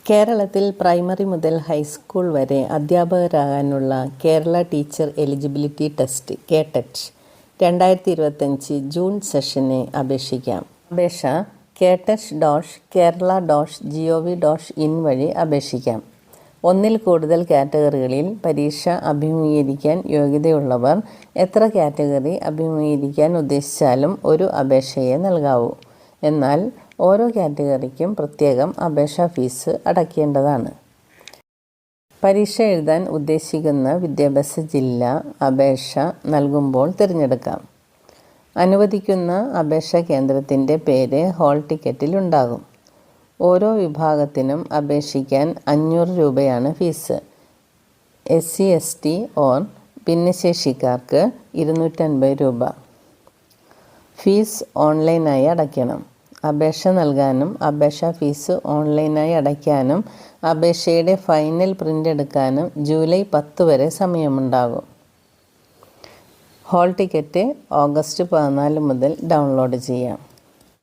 കേരളത്തിൽ പ്രൈമറി മുതൽ ഹൈസ്കൂൾ വരെ അധ്യാപകരാകാനുള്ള Kerala teacher eligibility test (KTET) 2025 June സെഷന് അപേക്ഷിക്കാം. അപേക്ഷ ketet.kerala.gov.in വഴി അപേക്ഷിക്കാം. ഒന്നിൽ കൂടുതൽ കാറ്റഗറികളിൽ പരീക്ഷ അഭിമുഖീകരിക്കാൻ യോഗ്യതയുള്ളവർ എത്ര കാറ്റഗറി അഭിമുഖീകരിക്കാൻ ഉദ്ദേശിച്ചാലും ഒരു അപേക്ഷയെ നൽകാവൂ. എന്നാൽ ഓരോ കാറ്റഗറിക്കും പ്രത്യേകം അപേക്ഷാ ഫീസ് അടയ്ക്കേണ്ടതാണ്. പരീക്ഷ എഴുതാൻ ഉദ്ദേശിക്കുന്ന വിദ്യാഭ്യാസ ജില്ല അപേക്ഷ നൽകുമ്പോൾ തിരഞ്ഞെടുക്കാം. അനുവദിക്കുന്ന അപേക്ഷാ കേന്ദ്രത്തിൻ്റെ പേര് ഹാൾ ടിക്കറ്റിൽ ഉണ്ടാകും. ഓരോ വിഭാഗത്തിനും അപേക്ഷിക്കാൻ 500 രൂപയാണ് ഫീസ്. SC/ST ഓർ ഭിന്നശേഷിക്കാർക്ക് 250 രൂപ. ഫീസ് ഓൺലൈനായി അടയ്ക്കണം. അപേക്ഷ നൽകാനും അപേക്ഷാ ഫീസ് ഓൺലൈനായി അടയ്ക്കാനും അപേക്ഷയുടെ ഫൈനൽ പ്രിൻ്റ് എടുക്കാനും ജൂലൈ 10 വരെ സമയമുണ്ടാകും. ഹാൾ ടിക്കറ്റ് ഓഗസ്റ്റ് 14 മുതൽ ഡൗൺലോഡ് ചെയ്യാം.